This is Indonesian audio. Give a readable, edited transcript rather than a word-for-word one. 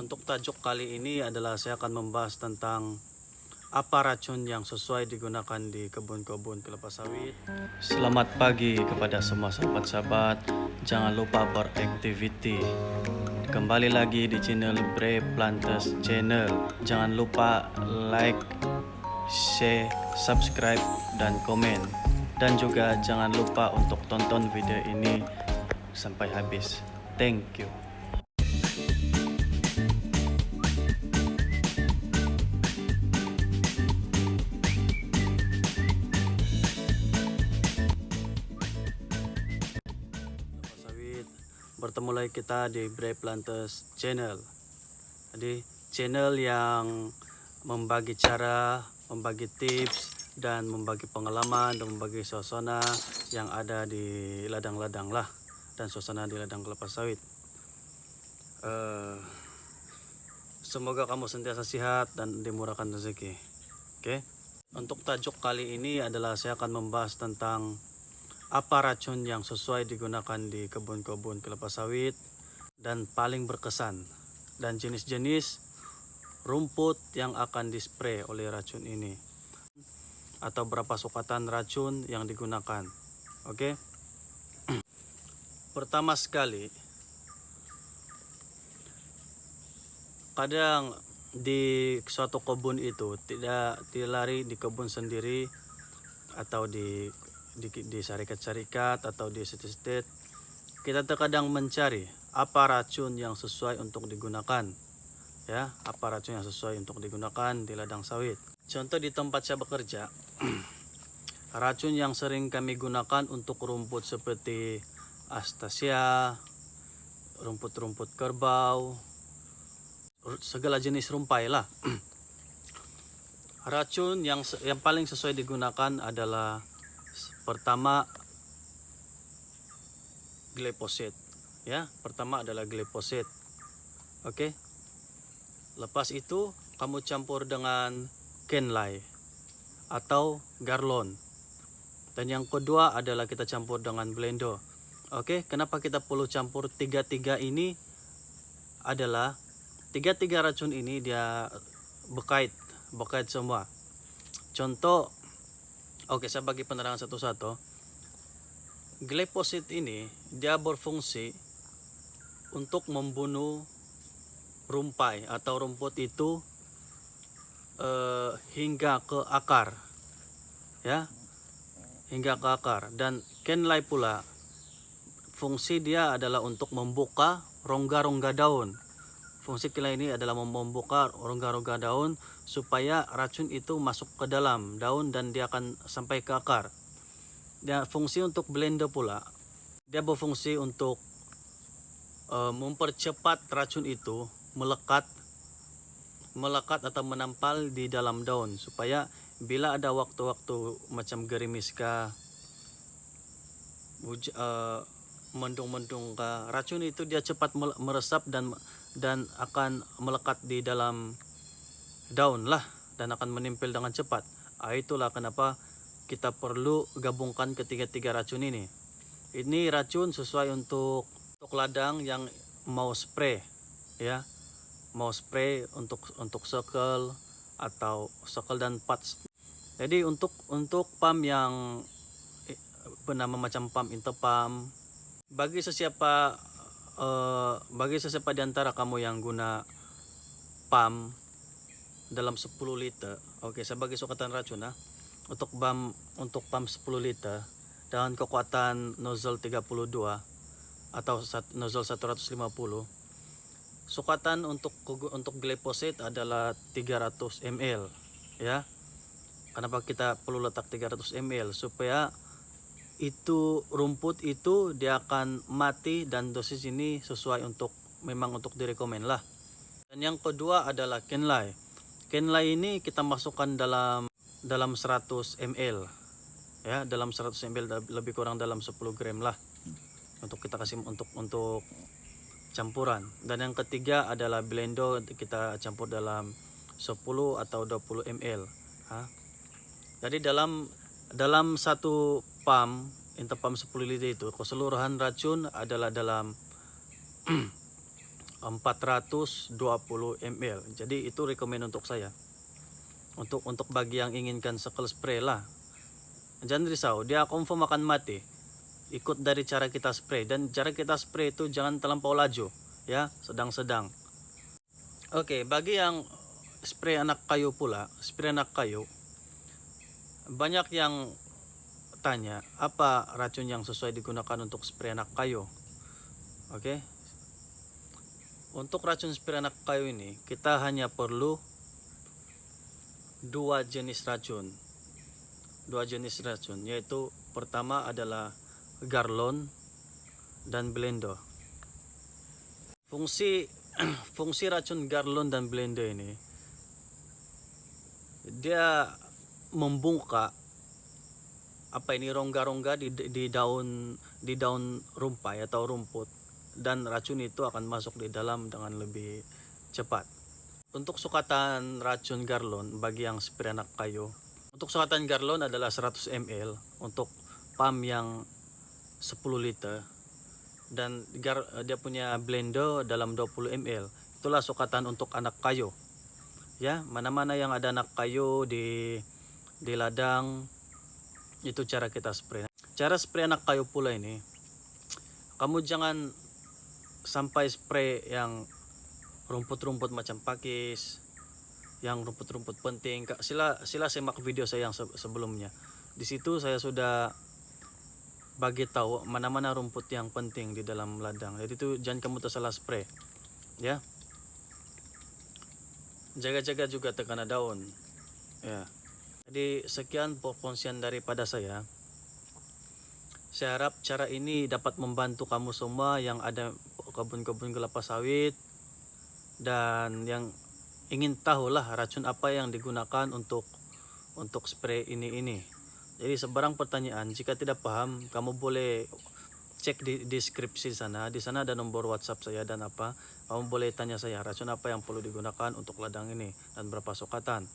Untuk tajuk kali ini adalah saya akan membahas tentang apa racun yang sesuai digunakan di kebun-kebun kelapa sawit. Selamat pagi kepada semua sahabat-sahabat. Jangan lupa beraktiviti. Kembali lagi di channel Brave Planters Channel. Jangan lupa like, share, subscribe, dan komen. Dan juga jangan lupa untuk tonton video ini sampai habis. Thank you. Sawit, bertemu lagi kita di Brave Planters Channel. Jadi channel yang membagi cara, membagi tips, dan membagi pengalaman dan membagi suasana yang ada di ladang-ladang lah, dan suasana di ladang kelapa sawit. Semoga kamu sentiasa sehat dan dimurahkan rezeki. Oke. Untuk tajuk kali ini adalah saya akan membahas tentang apa racun yang sesuai digunakan di kebun-kebun kelapa sawit dan paling berkesan, dan jenis-jenis rumput yang akan dispray oleh racun ini, atau berapa sukatan racun yang digunakan. Oke. Pertama sekali, kadang di suatu kebun itu tidak dilari di kebun sendiri atau di syarikat-syarikat atau di state-state, kita terkadang mencari apa racun yang sesuai untuk digunakan, ya, apa racun yang sesuai untuk digunakan di ladang sawit. Contoh di tempat saya bekerja, racun yang sering kami gunakan untuk rumput seperti astasia, rumput-rumput kerbau, segala jenis rumpai lah. Racun yang paling sesuai digunakan adalah pertama glyphosate, ya. Pertama adalah glyphosate. Oke. Lepas itu kamu campur dengan Kenlay atau Garlon. Dan yang kedua adalah kita campur dengan Blendo. Oke, kenapa kita perlu campur tiga-tiga ini? Adalah tiga-tiga racun ini dia bekait semua. Contoh, oke, saya bagi penerangan satu-satu. Glyphosate ini dia berfungsi untuk membunuh rumpai atau rumput itu hingga ke akar, ya, hingga ke akar. Dan Kenlay pula fungsi dia adalah untuk membuka rongga-rongga daun. Fungsi Kenlay ini adalah membuka rongga-rongga daun supaya racun itu masuk ke dalam daun dan dia akan sampai ke akar. Dia fungsi untuk Blendo pula, dia berfungsi untuk mempercepat racun itu melekat atau menampal di dalam daun, supaya bila ada waktu-waktu macam gerimis kah, mendung-mendung kah, racun itu dia cepat meresap dan akan melekat di dalam daun lah, dan akan menempel dengan cepat. Itulah kenapa kita perlu gabungkan ketiga-tiga racun ini. Ini racun sesuai untuk ladang yang mau spray, ya, mau spray untuk circle atau circle dan patch. Jadi untuk pump yang bernama macam pump interpump, bagi sesiapa di antara kamu yang guna pump dalam 10 liter, oke, saya bagi sukatan racun, untuk pump 10 liter dengan kekuatan nozzle 32 atau nozzle 150, sukatan untuk glyphosate adalah 300 ml, ya. Kenapa kita perlu letak 300 ml? Supaya itu rumput itu dia akan mati, dan dosis ini sesuai memang untuk direkomend lah. Dan yang kedua adalah Kenlay. Kenlay ini kita masukkan dalam 100 ml, ya, dalam 100 ml, lebih kurang dalam 10 gram lah, untuk kita kasih untuk campuran. Dan yang ketiga adalah Blendo, kita campur dalam 10 atau 20 ml. Jadi dalam satu pump interpump 10 liter itu keseluruhan racun adalah dalam 420 ml. Jadi itu recommend untuk saya. Untuk bagi yang inginkan sekal spray lah. Jangan risau, dia confirm akan mati. Ikut dari cara kita spray, dan cara kita spray itu jangan terlampau laju, ya, sedang-sedang. Oke, bagi yang spray anak kayu pula, spray anak kayu, banyak yang tanya apa racun yang sesuai digunakan untuk spray anak kayu. Oke, untuk racun spray anak kayu ini kita hanya perlu dua jenis racun, yaitu pertama adalah Garlon dan Blendo. Fungsi racun Garlon dan Blendo ini, dia membungkak rongga-rongga di daun rumpai atau rumput, dan racun itu akan masuk di dalam dengan lebih cepat. Untuk sukatan racun Garlon bagi yang spray anak kayu, untuk sukatan Garlon adalah 100 ml untuk pump yang 10 liter, dan dia punya Blendo dalam 20 ml. Itulah sukatan untuk anak kayu. Ya, mana-mana yang ada anak kayu di ladang, itu cara kita spray. Cara spray anak kayu pula ini, kamu jangan sampai spray yang rumput-rumput macam pakis, yang rumput-rumput penting. Sila simak video saya yang sebelumnya. Di situ saya sudah bagi tahu mana-mana rumput yang penting di dalam ladang. Jadi itu jangan kamu tersalah spray, ya. Jaga-jaga juga tekanan daun, ya. Jadi sekian perkongsian daripada saya. Saya harap cara ini dapat membantu kamu semua yang ada kebun-kebun kelapa sawit dan yang ingin tahulah racun apa yang digunakan untuk spray ini. Jadi sebarang pertanyaan, jika tidak paham, kamu boleh cek di deskripsi sana. Di sana ada nomor WhatsApp saya dan kamu boleh tanya saya racun apa yang perlu digunakan untuk ladang ini dan berapa sukatan.